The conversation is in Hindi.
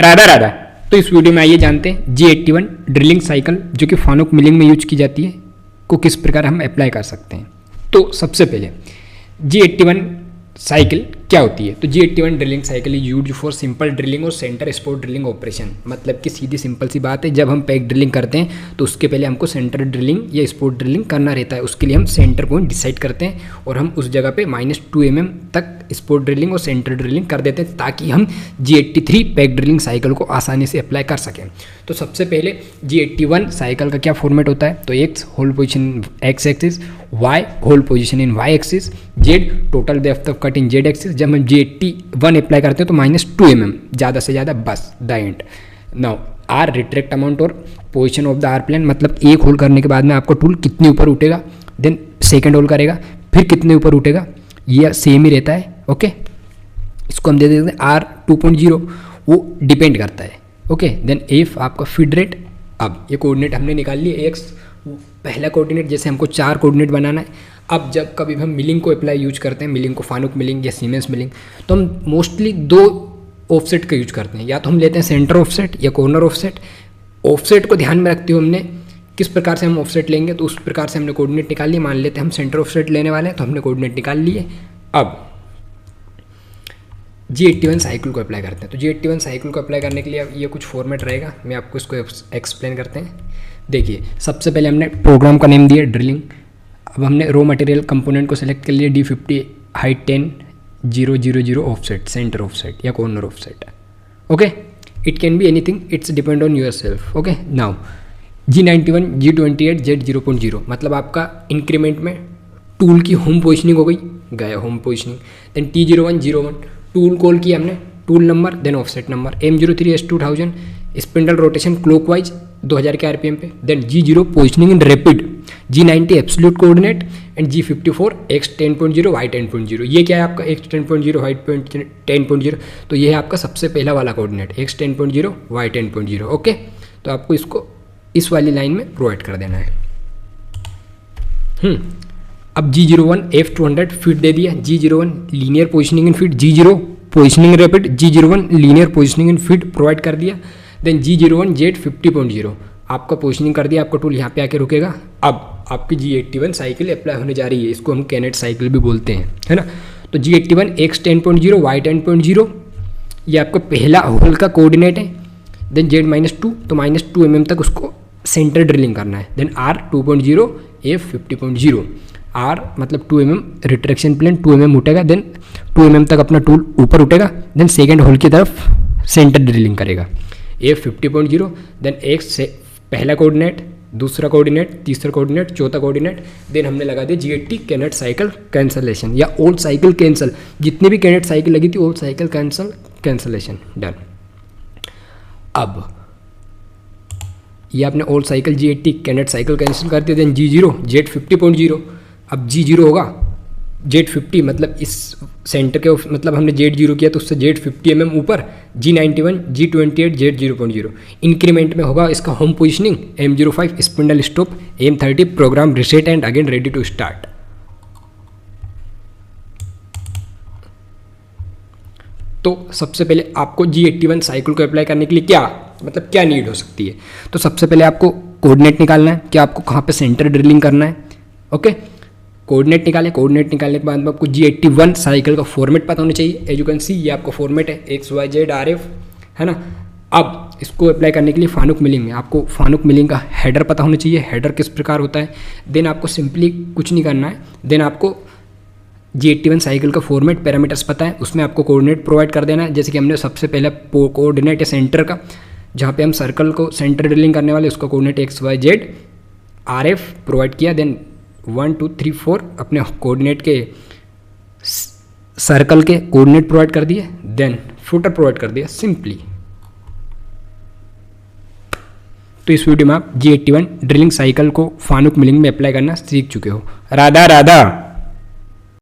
राधा राधा। तो इस वीडियो में आइए जानते हैं G81 ड्रिलिंग साइकिल जो कि फानुक मिलिंग में यूज की जाती है को किस प्रकार हम अप्लाई कर सकते हैं। तो सबसे पहले G81 साइकिल क्या होती है। तो G81 drilling cycle is used for simple drilling और सेंटर स्पोर्ट ड्रिलिंग ऑपरेशन। मतलब कि सीधी सिंपल सी बात है, जब हम पैक ड्रिलिंग करते हैं तो उसके पहले हमको सेंटर ड्रिलिंग या स्पोर्ट ड्रिलिंग करना रहता है। उसके लिए हम सेंटर पॉइंट डिसाइड करते हैं और हम उस जगह पे -2 mm तक स्पोर्ट ड्रिलिंग और सेंटर ड्रिलिंग कर देते हैं ताकि हम G83 पैक ड्रिलिंग साइकिल को आसानी से अप्लाई कर सकें। तो सबसे पहले G81 साइकिल का क्या फॉर्मेट होता है। तो X whole position X axis, Y whole position in Y axis, Z total depth of cut in Z axis. जब हम G81 अप्लाई करते हैं तो -2 mm ज़्यादा से ज़्यादा, बस the end. Now R retract amount और position of the R plane, मतलब एक होल करने के बाद में आपका टूल कितने ऊपर उठेगा, देन सेकेंड होल करेगा फिर कितने ऊपर उठेगा, ये सेम ही रहता है। ओके, इसको हम दे देते हैं R 2.0, वो डिपेंड करता है। ओके, देन F आपका फीड रेट। अब ये कोऑर्डिनेट हमने निकाल लिए, X पहला कोऑर्डिनेट, जैसे हमको 4 कोऑर्डिनेट बनाना है। अब जब कभी हम मिलिंग को अप्लाई यूज करते हैं, मिलिंग को फानुक मिलिंग या सीमेंस मिलिंग, तो हम मोस्टली 2 ऑफसेट का यूज करते हैं। या तो हम लेते हैं सेंटर ऑफसेट या कॉर्नर ऑफसेट। ऑफसेट को ध्यान में रखते हुए हमने किस प्रकार से हम ऑफसेट लेंगे, तो उस प्रकार से हमने कोऑर्डिनेट निकाल लिए। मान लेते हैं हम सेंटर ऑफसेट लेने वाले हैं तो हमने कोऑर्डिनेट निकाल लिए। अब G81 साइकिल को अप्लाई करते हैं। तो G81 साइकिल को अप्लाई करने के लिए ये कुछ फॉर्मेट रहेगा, मैं आपको इसको एक्सप्लेन करते हैं। देखिए, सबसे पहले हमने प्रोग्राम का नेम दिया ड्रिलिंग। अब हमने रॉ मटेरियल कंपोनेंट को सिलेक्ट कर लिया, D50 height 10 000 offset, centre offset या corner offset. Okay, it can be anything, it's depend on yourself. Okay, now G91 G28 Z 0.0, मतलब आपका इंक्रीमेंट में टूल की होम पोजिशनिंग हो गई, गया home positioning. Then T01 01 tool call किया हमने, tool number then offset number. M03 S 2000 spindle rotation clockwise 2000 के RPM पे। Then G0 positioning in rapid, G90 absolute coordinate and G54 X 10.0 Y 10.0। ये क्या है आपका X 10.0 Y 10.0, तो ये है आपका सबसे पहला वाला कोऑर्डिनेट X 10.0 Y 10.0। ओके, तो आपको इसको इस वाली लाइन में प्रोवाइड कर देना है। अब G01 F200 फीट दे दिया, G01 लीनियर पोजिशनिंग इन feet, G0 positioning rapid, G01 linear positioning इन फीट प्रोवाइड कर दिया। देन G01 Z 50.0 आपका पोजिशनिंग कर दिया, आपका टूल यहाँ पे आके रुकेगा। अब आपकी G81 साइकिल अप्लाई होने जा रही है, इसको हम कैनेट साइकिल भी बोलते हैं, है ना। तो G81 X 10.0 Y 10.0 ये आपका पहला होल का कोऑर्डिनेट है। देन Z-2 तो -2 mm तक उसको सेंटर ड्रिलिंग करना है। देन R 2.0 F 50.0, R मतलब 2 mm रिट्रैक्शन प्लेन 2 mm उठेगा, देन 2 mm तक अपना टूल ऊपर उठेगा। देन सेकेंड होल की तरफ सेंटर ड्रिलिंग करेगा, F 50.0। देन X से पहला कोऑर्डिनेट, दूसरा कोऑर्डिनेट, तीसरा कोऑर्डिनेट, चौथा कोऑर्डिनेट। देन हमने लगा दिया G80 कैनेट साइकिल कैंसलेशन या ओल्ड साइकिल कैंसल। जितनी भी कैनेट साइकिल लगी थी ओल्ड साइकिल कैंसलेशन डन। अब ये आपने old cycle G80 canned cycle cancel कर दिया। देन G0 Z 50.0, अब G0 होगा Z50, मतलब इस सेंटर के मतलब हमने Z0 किया तो उससे Z 50 mm ऊपर, G91 G28 Z 0.0 इंक्रीमेंट में होगा इसका home positioning, M05 spindle stop, M30 program reset and again ready to start. तो सबसे पहले आपको G81 साइकिल को अप्लाई करने के लिए क्या नीड हो सकती है। तो सबसे पहले आपको कोऑर्डिनेट निकालना है कि आपको कहाँ पे सेंटर ड्रिलिंग करना है। ओके, कोऑर्डिनेट निकालें। कोऑर्डिनेट निकालने के बाद में आपको G81 साइकिल का फॉर्मेट पता होना चाहिए। एज यू कैन सी ये आपका फॉर्मेट है X Y Z RF, है ना। अब इसको अप्लाई करने के लिए फानुक मिलिंग में आपको फानुक मिलिंग का हेडर पता होना चाहिए, हेडर किस प्रकार होता है। देन आपको सिंपली कुछ नहीं करना है, देन आपको G81 साइकिल का फॉर्मेट पैरामीटर्स पता है, उसमें आपको कोऑर्डिनेट प्रोवाइड कर देना है। जैसे कि हमने सबसे पहले कोऑर्डिनेट है सेंटर का, जहाँ पे हम सर्कल को सेंटर ड्रिलिंग करने वाले उसका coordinate X Y Z RF provide किया। देन 1 2 3 4 अपने कोऑर्डिनेट के सर्कल के कोऑर्डिनेट प्रोवाइड कर दिए। देन फुटर प्रोवाइड कर दिया सिंपली। तो इस वीडियो में आप G81 ड्रिलिंग साइकिल को फानुक मिलिंग में अप्लाई करना सीख चुके हो। राधा राधा।